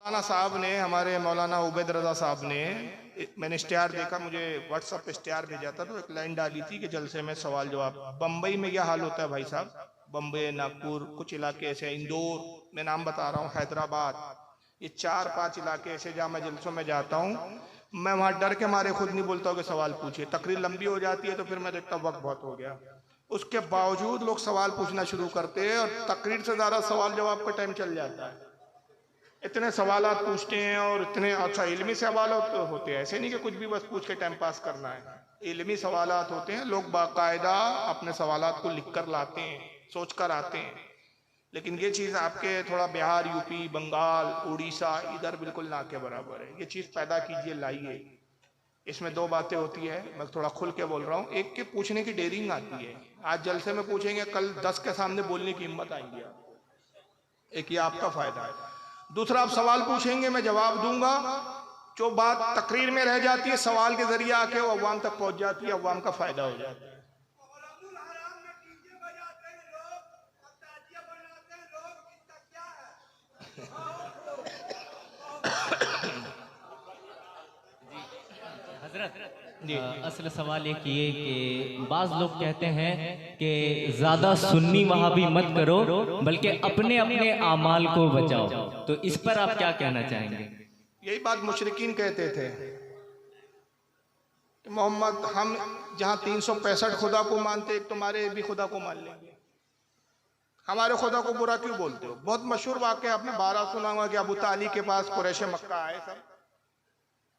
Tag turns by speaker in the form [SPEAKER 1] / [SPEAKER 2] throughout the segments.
[SPEAKER 1] मौलाना साहब ने, हमारे मौलाना उबैद रजा साहब ने, मैंने इश्तिहार देखा, मुझे व्हाट्सएप पे इश्तिहार भेजा था, तो एक लाइन डाली थी कि जलसे में सवाल जवाब। बम्बई में यह हाल होता है भाई साहब, बम्बई, नागपुर, कुछ इलाके ऐसे, इंदौर, मैं नाम बता रहा हूँ, हैदराबाद, ये 4-5 इलाके ऐसे जहाँ मैं जलसों में जाता हूँ, मैं वहाँ डर के मारे खुद नहीं बोलता हूँ कि सवाल पूछिए। तकरीर लंबी हो जाती है तो फिर मैं देखता हूँ वक्त बहुत हो गया, उसके बावजूद लोग सवाल पूछना शुरू करते हैं और तकरीर से ज़्यादा सवाल जवाब का टाइम चल जाता है। इतने सवालात पूछते हैं और इतने अच्छा इल्मी सवालात तो होते हैं, ऐसे नहीं कि कुछ भी बस पूछ के टाइम पास करना है। इल्मी सवालात होते हैं, लोग बाकायदा अपने सवालात को लिख कर लाते हैं, सोच कर आते हैं। लेकिन ये चीज़ आपके थोड़ा बिहार, यूपी, बंगाल, उड़ीसा, इधर बिल्कुल ना के बराबर है। ये चीज़ पैदा कीजिए, लाइए। इसमें 2 बातें होती है, मैं थोड़ा खुल के बोल रहा हूँ। एक के पूछने की डेयरिंग आती है, आज जलसे में पूछेंगे, कल 10 के सामने बोलने की हिम्मत आएगी आपको। एक ये आपका फायदा है। दूसरा, आप सवाल पूछेंगे, मैं जवाब दूंगा, जो बात तकरीर में रह जाती है सवाल के जरिए आके वो अवाम तक पहुंच जाती है, अवाम का फायदा हो जाता है।
[SPEAKER 2] असल सवाल एक ये कि बाज लोग कहते हैं कि ज्यादा सुन्नी वहाबी मत करो, बल्कि अपने अपने आमाल को बचाओ, तो इस पर आप क्या कहना चाहेंगे?
[SPEAKER 1] यही बात मुशरिकीन कहते थे, मोहम्मद, हम जहां 365 खुदा को मानते, एक तुम्हारे भी खुदा को मान लेंगे, हमारे खुदा को बुरा क्यों बोलते हो? बहुत मशहूर वाक़या आपने 12 सुना होगा कि अबू तालिब के पास कुरैश मक्का आए, सब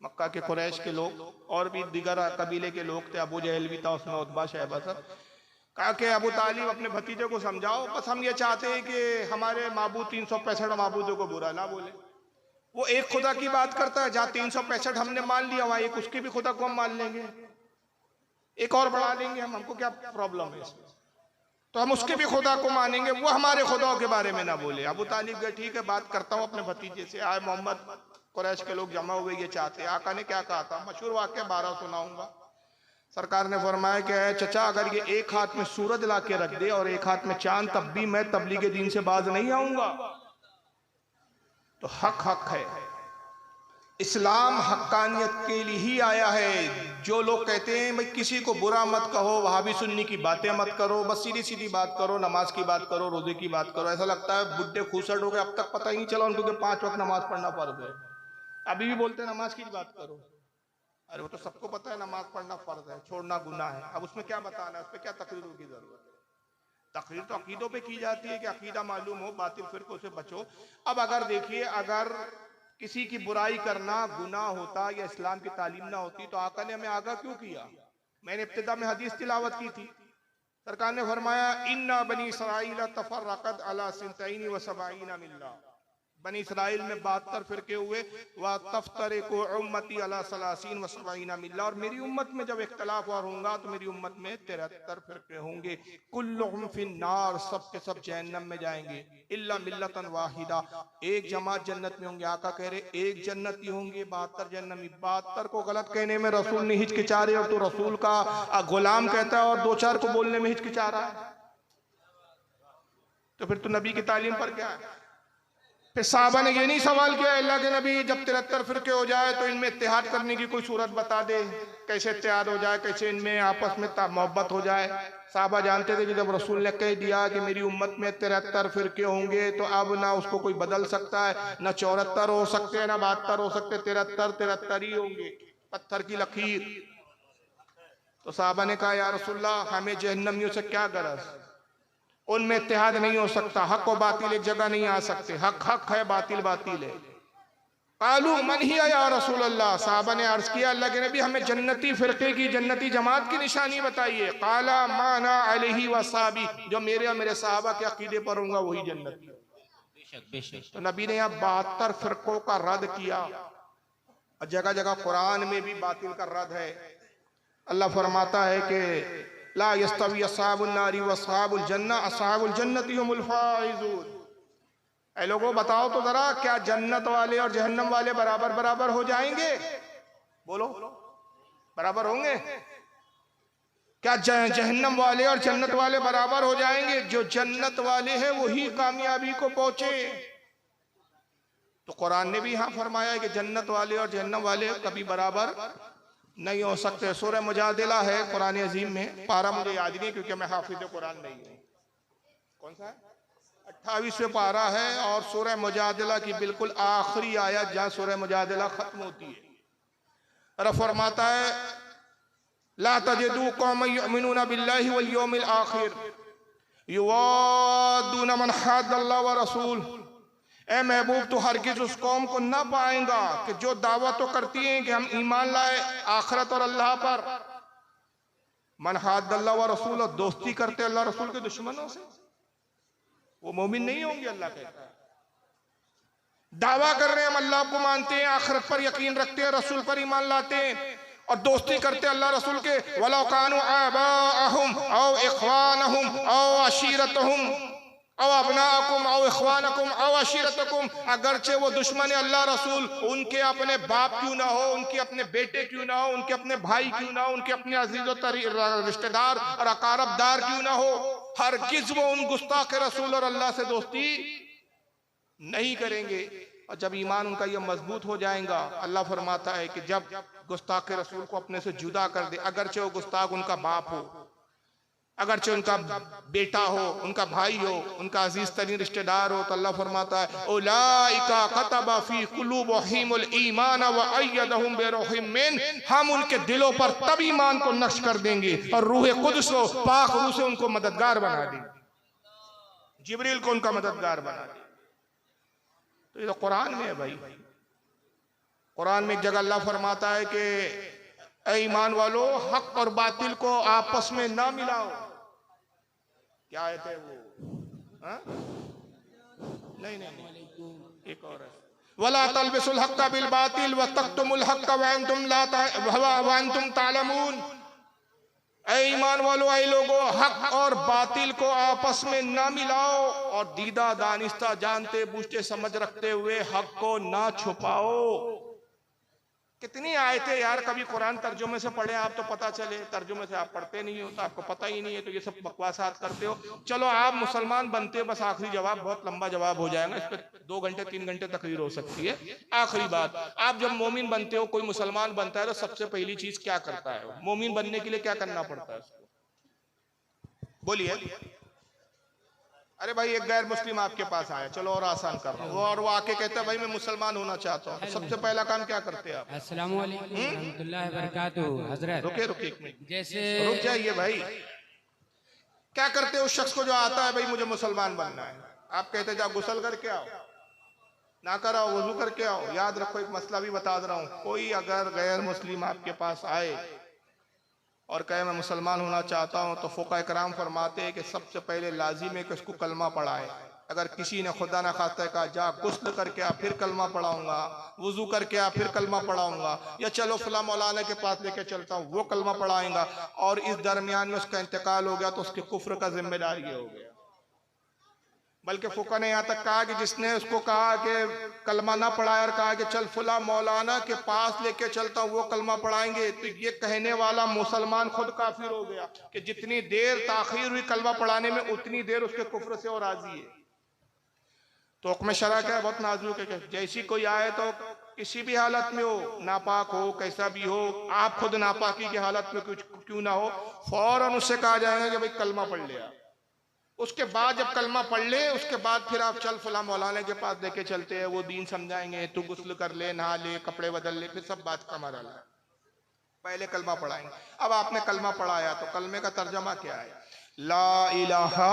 [SPEAKER 1] मक्का के कुरैश के लोग और भी दीगर कबीले के लोग थे, अबू जहल भी था उसमें, उतबा, शैबा, सब। कहा कि अबू तालिब अपने भतीजे को समझाओ, बस हम ये चाहते हैं कि हमारे माबूद 365 माबूदों को बुरा ना बोले। वो एक खुदा की बात करता है, जहाँ 365 हमने मान लिया, वहां एक उसके भी खुदा को हम मान लेंगे, एक और बढ़ा लेंगे हम, हमको क्या प्रॉब्लम है इसमें? तो हम उसके भी खुदा को मानेंगे, वो हमारे खुदाओं के बारे में ना बोले। अबू तालिब गए, ठीक है, बात करता हूँ अपने भतीजे से। आए मोहम्मद, कुरैश के लोग जमा हुए, ये चाहते। आका ने क्या कहा था, मशहूर वाक़या 12 सुनाऊंगा। सरकार ने फरमाया कि चचा, अगर ये एक हाथ में सूरज ला के रख दे और एक हाथ में चांद, तब भी मैं तबलीग दीन से बाज नहीं आऊंगा। तो हक हक है, इस्लाम हक्कानियत के लिए ही आया है। जो लोग कहते हैं भाई किसी को बुरा मत कहो, वहाबी सुन्नी की बातें मत करो, बस सीधी सीधी बात करो, नमाज की बात करो, रोजे की बात करो, ऐसा लगता है बुढ़े खूसट हो गए, अब तक पता ही नहीं चला उनको कि 5 वक्त नमाज पढ़ना फर्ज है, अभी भी बोलते हैं नमाज की बात करो। अरे वो तो सबको पता है नमाज पढ़ना फर्ज है, छोड़ना गुनाह है, अब उसमें क्या बताना है, उस पर क्या तकरीरों की जरूरत है? तकरीर तो अकीदों पे की जाती है कि अकीदा मालूम हो, बातिल फिरकों से बचो। अब अगर देखिए, अगर किसी की बुराई करना गुनाह होता या इस्लाम की तालीम ना होती तो आका ने हमें आगाह क्यों किया? मैंने इब्तिदा में हदीस तिलावत की थी, सरकार ने फरमाया, इन्ना बनी इसराइल तफर्रकत अला सिंतैनी व सबईना मिल्ला। बनी इसराइल में 72 फिरके हुए, व तफ्तरिकु उम्मती अला सलासीन व सबईना मिल्ला, और मेरी उम्मत में जब इख्तलाफ और होगा तो मेरी उम्मत में 73 फिरके होंगे। कुल्लुहुम फिन्नार, सब के सब जहन्नम में जाएंगे, इल्ला मिल्लतन वाहिदा, एक जमात जन्नत में होंगे। आका कह रहे एक जन्नती होंगे, 72 जन्नती। 72 को गलत कहने में रसूल ने हिचकिचा रहे, और तो रसूल का गुलाम कहता है और 2-4 को बोलने में हिचकिचा रहा है, तो फिर तो नबी की तालीम पर क्या है? फिर साहबा ने ये नहीं सवाल किया, अल्लाह के नबी जब 73 फिरके हो जाए तो इनमें इत्तेहाद करने की कोई सूरत बता दे, कैसे इत्तेहाद हो जाए, कैसे इनमें आपस में मोहब्बत हो जाए। साहबा जानते थे कि जब रसूल ने कह दिया कि मेरी उम्मत में 73 फिरके होंगे, तो अब ना उसको कोई बदल सकता है, ना 74 हो सकते हैं, ना 72 हो सकते, 73 ही होंगे, पत्थर की लकीर। तो साहबा ने कहा, या रसूलल्लाह, हमें जहन्नमियों से क्या गरज, उनमें इत्तेहाद नहीं हो सकता, हक और बातिल एक जगह नहीं आ सकते, हक हक है, बातिल बातिल है। कालू मन ही या रसूल अल्लाह, साहबा ने अर्ज किया, अल्लाह के नबी हमें जन्नती फिरके की, जन्नती जमात की निशानी बताइए। काला माना अलैहि वसाबी, जो मेरे और मेरे साहबा के अकीदे पर होगा वही जन्नती। तो नबी ने यहाँ 72 फिरकों का रद्द किया, और जगह जगह कुरान में भी बातिल का रद्द है। अल्लाह फरमाता है कि ला यस्तवी अस्हाबुन नारी व अस्हाबुल जन्नह, अस्हाबुल जन्नति हुमुल फाइजून। ऐ लोगों, बताओ तो जरा, क्या जन्नत वाले और जहन्नम वाले बराबर बराबर हो जाएंगे? बोलो, बराबर होंगे क्या? जहन्नम वाले और जन्नत वाले बराबर हो जाएंगे? जो जन्नत वाले हैं वही कामयाबी को पहुंचे, तो कुरान ने भी यहाँ फरमाया है कि जन्नत वाले और जहन्नम वाले कभी बराबर नहीं हो सकते। सूरह मुजादिला है कुरान अजीम में, पारा मुझे याद नहीं क्योंकि मैं हाफिज कुरान नहीं हूँ। कौन सा है? 28वें पारा है और सूरह मुजादिला की बिल्कुल आखिरी आयत जहाँ सूरह मुजादिला खत्म होती है, रब फरमाता है ला तजिदू कौमन युमिनूना बिल्लाहि वल यौमिल आखिर युवादूना मन हाद्दल्लाह व रसूल। ए महबूब, तो हरगिज उस कौम को ना पाएगा कि जो दावा तो करती है कि हम ईमान लाए आखिरत और अल्लाह पर, मन हाद्दल्लाह व रसूल, और दोस्ती करते अल्लाह रसूल के दुश्मनों से, वो मोमिन नहीं होंगे। अल्लाह कहता है दावा कर रहे हैं हम अल्लाह को मानते हैं, आखिरत पर यकीन रखते हैं, रसूल पर ईमान लाते हैं और दोस्ती करते अल्लाह रसूल के, वलौ कानू आबाअहुम औ इख्वानहुम औ अशीरतहुम औ अबनाअकुम औ इख्वानकुम औ अशीरतकुम, अगरचे वो दुश्मन अल्लाह रसूल उनके अपने बाप क्यों ना हो, उनके अपने बेटे क्यों ना हो, उनके अपने भाई क्यों ना हो, उनके अपने अजीज रिश्तेदार और अकारबदार क्यों ना हो, हरगिज वो उन गुस्ताख रसूल और अल्लाह से दोस्ती नहीं करेंगे। और जब ईमान उनका यह मजबूत हो जाएगा, अल्लाह फरमाता है कि जब गुस्ताख रसूल को अपने से जुदा कर दे, अगरचे वो गुस्ताख उनका बाप हो, अगरचे उनका बेटा हो, उनका भाई हो, उनका अजीज तरीन रिश्तेदार हो, तो अल्लाह फरमाता है उलाइका कतबा फी कुलूबिहिमुल ईमान व अय्यदहुम बिरूहिम मिन, हम उनके दिलों पर तब ईमान को नक्श कर देंगे और रूह कुद्स को, पाक रूह से उनको मददगार बना देंगे, जिब्रील को उनका मददगार बना देंगे। तो ये तो कुरान में है भाई। कुरान में एक जगह अल्लाह फरमाता है कि ऐ ईमान वालो, हक और बातिल को आपस में ना मिलाओ। क्या आयत है वो? नहीं, एक और है, वला तलबिसुल हक्का बिल बातिल व तक्तुमुल हक्का व अंतुम तालमून। ऐ ईमान वालो, ऐ लोगो, हक और बातिल को आपस में ना मिलाओ और दीदा दानिस्ता जानते बूझते समझ रखते हुए हक को ना छुपाओ। कितनी आयतें यार, कभी कुरान तर्जुमे से पढ़े आप तो पता चले, तर्जुमे से आप पढ़ते नहीं हो तो आपको पता ही नहीं है, तो ये सब बकवासात करते हो। चलो आप मुसलमान बनते हो, बस आखिरी जवाब, बहुत लंबा जवाब हो जाएगा, इस पर 2 घंटे 3 घंटे तकरीर हो सकती है। आखिरी बात, आप जब मोमिन बनते हो, कोई मुसलमान बनता है तो सबसे पहली चीज क्या करता है? मोमिन बनने के लिए क्या करना पड़ता है उसको? बोलिए। अरे भाई, एक गैर मुस्लिम आपके पास आया, चलो और आसान कर रहा हूँ, और वो आके कहता है भाई मैं मुसलमान होना चाहता हूँ, तो सबसे पहला काम क्या करते हैं आप?
[SPEAKER 3] अस्सलाम वालेकुम रहमतुल्लाहि व बरकातुहू। हजरत
[SPEAKER 1] रुके एक मिनट,
[SPEAKER 3] जैसे
[SPEAKER 1] रुक जाइए भाई। क्या करते हो उस शख्स को जो आता है भाई मुझे मुसलमान बनना है, आप कहते जाओ गुस्ल करके आओ, ना कराओ वजू करके आओ। याद रखो, एक मसला भी बता रहा हूँ, कोई अगर गैर मुस्लिम आपके पास आए और कहे मैं मुसलमान होना चाहता हूं, तो फुक़हा इकराम फरमाते हैं कि सबसे पहले लाजिम है कि उसको कलमा पढ़ाए। अगर किसी ने खुदा ना खास्ता कहा जा गुस्ल करके आ फिर कलमा पढ़ाऊंगा, वुजू करके आ फिर कलमा पढ़ाऊंगा, या चलो फला मौलाना के पास लेके चलता हूँ वो कलमा पढ़ाएंगा, और इस दरमियान में उसका इंतकाल हो गया तो उसके कुफ्र का जिम्मेदार ये हो गया। बल्कि फुक़हा ने यहाँ तक कहा कि जिसने उसको कहा कि कलमा ना पढ़ाया और कहा कि चल फुला मौलाना के पास लेके चलता हूँ वो कलमा पढ़ाएंगे, तो ये कहने वाला मुसलमान खुद काफिर हो गया कि जितनी देर ताखीर हुई कलमा पढ़ाने में उतनी देर उसके कुफ्र से और राजी है। तो हुक्म शरा क्या है? बहुत नाजुक है। जैसी कोई आए तो किसी भी हालत में हो, नापाक हो, कैसा भी हो, आप खुद नापाकी की हालत में कुछ क्यों ना हो, फौरन उससे कहा जाएगा कि भाई कलमा पढ़ लिया। उसके बाद जब कलमा पढ़ ले उसके बाद फिर आप चल फला मौलाना के पास लेके चलते हैं, वो दीन समझाएंगे, तू गुस्ल कर ले, नहा ले, कपड़े बदल ले, फिर सब बात का मरा। पहले कलमा पढ़ाएंगे। अब आपने कलमा पढ़ाया तो कलमे का तर्जमा क्या है? ला इलाहा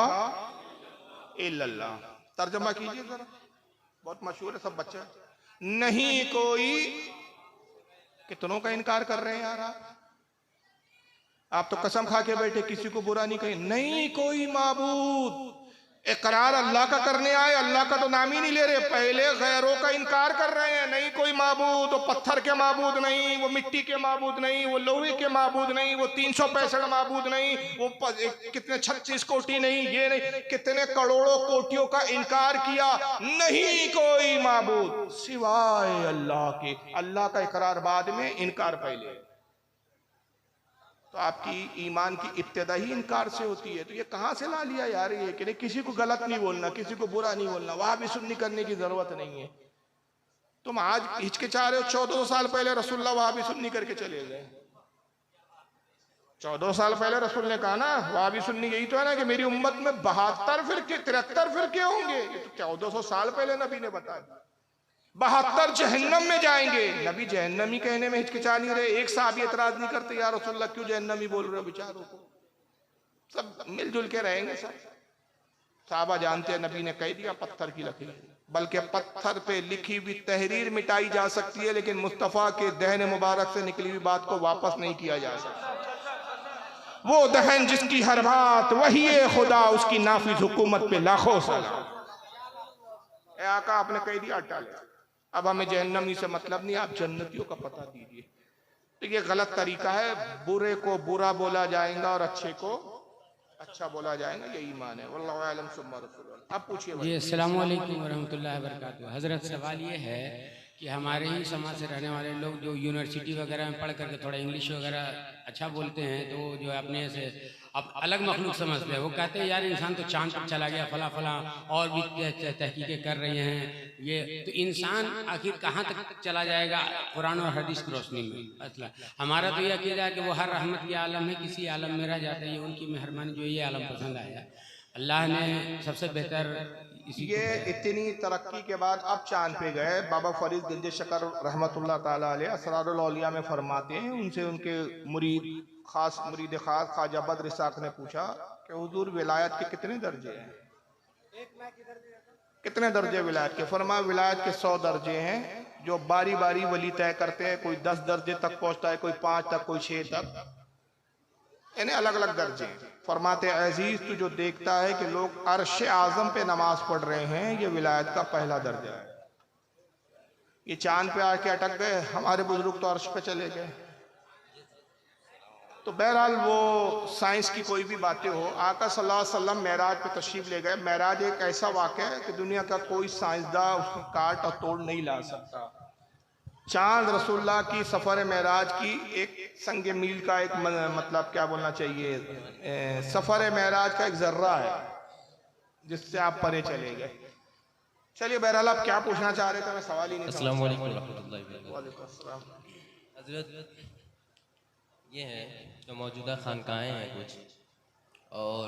[SPEAKER 1] इल्लल्लाह। तर्जमा कीजिए जरा, बहुत मशहूर है, सब बच्चे। नहीं कोई, कितनों का इनकार कर रहे हैं यार आप तो कसम खा के बैठे, किसी को बुरा नहीं कही। नहीं कोई माबूद, इकरार अल्लाह का करने आए, अल्लाह का तो नाम ही नहीं ले रहे, पहले गैरों का इनकार कर रहे हैं। नहीं कोई माबूद, वो पत्थर के माबूद नहीं, वो मिट्टी के माबूद नहीं, वो लोहे के माबूद नहीं, वो 365 माबूद नहीं, वो कितने 36 कोटि नहीं, ये नहीं, कितने करोड़ों कोटियों का इनकार किया। नहीं कोई माबूद सिवाय अल्लाह के। अल्लाह का इकरार बाद में, इनकार पहले। तो आपकी ईमान की इब्तिदा ही इनकार से होती है। तो ये कहाँ से ला लिया यार ये कि नहीं किसी को गलत नहीं बोलना, किसी को बुरा नहीं बोलना, वहां भी सुन्नी करने की जरूरत नहीं है। तुम आज हिचकिचा रहे हो, 1400 साल पहले रसूलुल्लाह वहाबी सुन्नी करके चले गए। 1400 साल पहले रसूल ने कहा ना, वहाबी सुन्नी यही तो है ना कि मेरी उम्मत में 72 फिरके 73 फिरके होंगे। ये तो 1400 साल पहले नबी ने बताया। 72 जहन्नम में जाएंगे। नबी जहन्नमी कहने में हिचकिचा नहीं रहे। एक साहब एतराज नहीं करते, यार रसूलुल्लाह क्यों जहन्नमी बोल रहे हो बेचारों को, सब मिलजुल के रहेंगे सब। साहबा जानते हैं नबी ने कह दिया पत्थर की लकीर, बल्कि पत्थर पे लिखी हुई तहरीर मिटाई जा सकती है, लेकिन मुस्तफ़ा के दहन मुबारक से निकली हुई बात को वापस नहीं किया जा सकता। वो दहन जिसकी हर बात वही है खुदा, उसकी नाफिज हुकूमत पे लाखों सलाम। ए आका आपने कह दिया टाले, अब हमें जहन्नमी से मतलब नहीं, आप जन्नतियों का पता दीजिए। तो ये गलत तरीका है, बुरे को बुरा बोला जाएगा और अच्छे को अच्छा बोला जाएगा, ये ईमान है। वल्लाहु आलम सुम्मा रसूलुल्लाह। अब पूछिए
[SPEAKER 3] जी, अस्सलाम वालेकुम वरहमतुल्लाहि वबरकातुहू। हज़रत, सवाल ये है कि हमारे ही समाज से रहने वाले लोग जो यूनिवर्सिटी वगैरह में पढ़ करके थोड़ा इंग्लिश वगैरह अच्छा बोलते हैं, तो वो जो है अपने से अब अलग मखलूक समझते हैं। वो कहते हैं यार इंसान तो चांद पर चला गया, फला फला और भी तहकीकें कर रही हैं। ये तो इंसान आखिर कहाँ तक चला जाएगा कुरान और हदीस की रोशनी में? मतलब हमारा तो ये अकीदा है कि वो हर रहमत के आलम है, किसी आलम में रह जाते हैं, उनकी मेहरबानी जो ये आलम पसंद आया। अल्लाह ने सबसे बेहतर
[SPEAKER 1] ये इतनी तरक्की के बाद अब चांद पे गए। बाबा फरीद गंज शकर रहमतुल्लाह ताला अलैह असरारुल औलिया में फरमाते हैं, उनसे उनके मुरीद खास ख्वाजा बद्र इसाक ने पूछा कि हुजूर विलायत के कितने दर्जे हैं, कितने दर्जे विलायत के? फरमाया विलायत के 100 दर्जे हैं, जो बारी बारी वली तय करते हैं। कोई 10 दर्जे तक पहुंचता है, कोई 5 तक, कोई 6 तक, यानी अलग अलग दर्जे। फरमाते अजीज तू जो देखता है कि लोग अर्श आजम पे नमाज पढ़ रहे हैं, ये विलायत का पहला दर्जा है। ये चांद पे आके अटक गए, हमारे बुजुर्ग तो अर्श पे चले गए। तो बहरहाल वो साइंस की कोई भी बातें हो, आका सल्लल्लाहु अलैहि वसल्लम मेराज पे तशरीफ ले गए। मेराज एक ऐसा वाक़या है कि दुनिया का कोई साइंसदान उसको काट और तोड़ नहीं ला सकता। चांद रसूलुल्लाह की सफ़र मेराज की एक संग मील का एक मतलब क्या बोलना चाहिए, सफ़र मेराज का एक जर्रा है जिससे आप परे चले गए। चलिए बहरहाल आप क्या पूछना चाह रहे थे, मैं सवाल ही नहीं।
[SPEAKER 4] अस्सलाम वालेकुम रहमतुल्लाहि व बरकातुहू।
[SPEAKER 1] वालेकुम अस्सलाम।
[SPEAKER 4] हज़रत, ये है जो मौजूदा खानकाहें हैं कुछ, और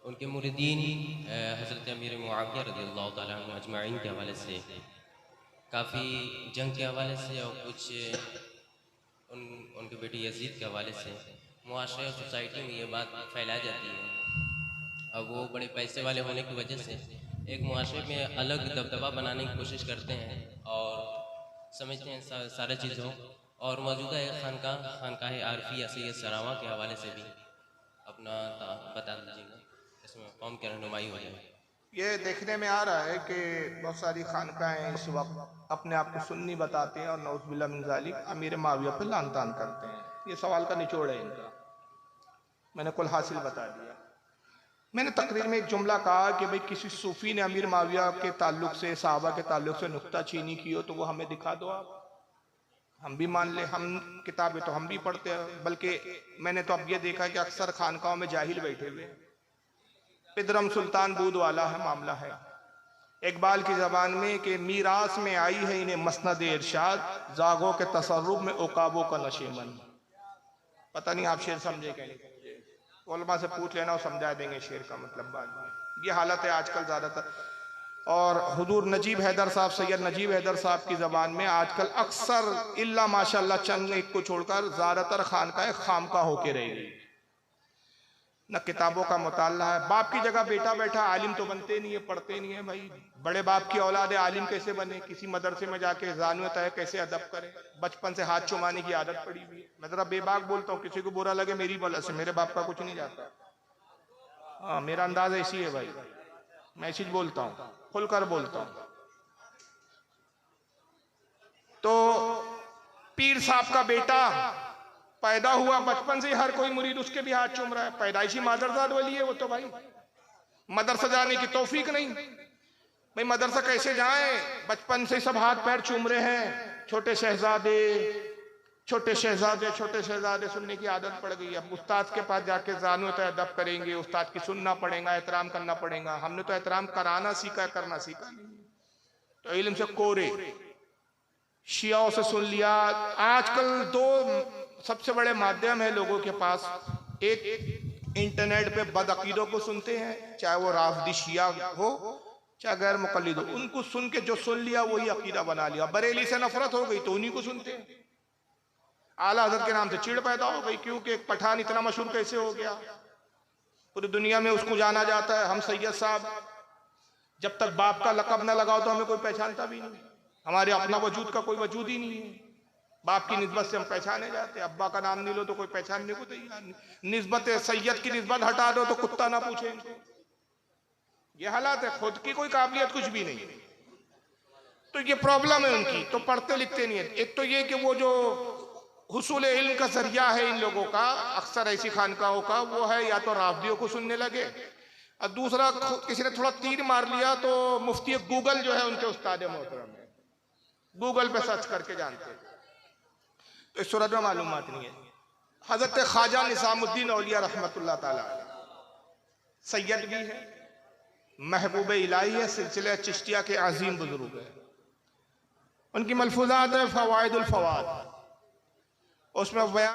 [SPEAKER 4] उनके मुरीदीन हज़रत अमीर मुआविया रज़ियल्लाहु तआला अन्हु अजमाइन के हवाले से, काफ़ी जंग के हवाले से, और कुछ उनके बेटे यजीद के हवाले से मुआशरे और सोसाइटी में ये बात फैलाई जाती है। अब वो बड़े पैसे वाले होने की वजह से एक मुआशरे में अलग दबदबा बनाने की कोशिश करते हैं और समझते हैं सारे चीज़ों। और मौजूदा एक खानकाह आरफी या सैयद सरावा के हवाले से भी अपना बता दीजिएगा, इसमें कौम की रहनुमाई हो जाए।
[SPEAKER 1] ये देखने में आ रहा है कि बहुत सारी खानकाहें इस वक्त अपने आप को सुन्नी बताते हैं और नौज़ुबिल्लाह मिन ज़ालिक अमीर मुआविया पर लान तान करते हैं। ये सवाल का निचोड़ है इनका, मैंने कुल हासिल बता दिया। मैंने तकरीर में एक जुमला कहा कि भाई किसी सूफी ने अमीर मुआविया के ताल्लुक से, सहाबा के ताल्लुक से नुक्ताचीनी की हो तो वो हमें दिखा दो आप, हम भी मान ले। हम किताबें तो हम भी पढ़ते हैं, बल्कि मैंने तो अब ये देखा कि अक्सर खानकाहों में जाहिल बैठे हुए, पिदरम सुल्तान बूद वाला है मामला है। इकबाल की जबान में कि मीरास में आई है इन्हें मसनद इरशाद, जागों के तसर्रुफ में उकाबों का नशेमन। पता नहीं आप शेर समझे क्या नहीं, उलमा से पूछ लेना और समझा देंगे शेर का मतलब बाद में। ये हालत है आजकल ज़्यादातर। और हुजूर नजीब हैदर साहब, सैयद नजीब हैदर साहब की ज़बान में आजकल अक्सर इल्ला माशाल्लाह चंद एक को छोड़कर ज़्यादातर खानकाह खामका होके रहेगी, न किताबों का मुताला है। बाप की जगह बेटा बैठा, आलिम तो बनते नहीं है, पढ़ते नहीं है। भाई बड़े बाप की औलाद है, आलिम कैसे बने? किसी मदरसे में जाके ज़ानुए तय कैसे अदब करे? बचपन से हाथ चुमाने की आदत पड़ी हुई है। मैं जरा बेबाक बोलता हूँ, किसी को बुरा लगे मेरी बला से, मेरे बाप का कुछ नहीं जाता। हाँ, मेरा अंदाज ऐसी है भाई, मैं ऐसी बोलता हूँ, खुलकर बोलता हूँ। तो पीर साहब का बेटा पैदा हुआ, बचपन से हर कोई मुरीद उसके भी हाथ चूम रहा है, पैदाइशी मादरजाद वली है वो तो। भाई मदरसा जाने की तौफीक नहीं, भाई मदरसा कैसे जाए? बचपन से सब हाथ पैर चूम रहे हैं। छोटे शहजादे छोटे शहजादे छोटे शहजादे सुनने की आदत पड़ गई। अब उस्ताद के पास जाके ज़ानुए तय अदब करेंगे, उस्ताद की सुनना पड़ेगा, एहतराम करना पड़ेगा। हमने तो एहतराम कराना सीखा, करना सीखा नहीं। तो इल्म से कोरे, शियाओं से सुन लिया। आजकल दो सबसे बड़े माध्यम है लोगों के पास, एक इंटरनेट पे बदअकीदों को सुनते हैं, चाहे वो राफदी शिया हो चाहे गैर मुकल्लिद हो, उनको सुन के जो सुन लिया वही अकीदा बना लिया। बरेली से नफरत हो गई तो उन्हीं को सुनते हैं। आला हज़रत के नाम से चिढ़ पैदा हो गई, क्योंकि एक पठान इतना मशहूर कैसे हो गया, पूरी दुनिया में उसको जाना जाता है। हम सैयद साहब, जब तक बाप का लक़ब न लगाओ तो हमें कोई पहचानता भी नहीं, हमारे अपना वजूद का कोई वजूद ही नहीं है। बाप की निस्बत से हम पहचाने जाते, अब्बा का नाम नहीं लो तो कोई पहचानने को तैयार नहीं। निस्बत सैयद की निस्बत हटा दो तो कुत्ता ना पूछे इनको। ये हालात है, खुद की कोई काबिलियत कुछ भी नहीं, तो ये प्रॉब्लम है उनकी। तो पढ़ते लिखते नहीं है। एक तो ये कि वो जो हुसूल इल्म का जरिया है इन लोगों का, अक्सर ऐसी खानकाहों का, वो है या तो राफदियों को सुनने लगे, और दूसरा किसी ने थोड़ा तीर मार लिया तो मुफ्ती गूगल जो है उनके उस्ताद मोहतरम है, गूगल पे सर्च करके जानते हैं। तो इस सूरत में मालूमात नहीं है। हजरत ख्वाजा निज़ामुद्दीन औलिया रहमतुल्लाह ताला सैयद भी है, महबूब इलाही है, सिलसिले चिश्तिया के अजीम बुजुर्ग है। उनकी मलफूजात है फवाइदुल फवाद, उसमें बयान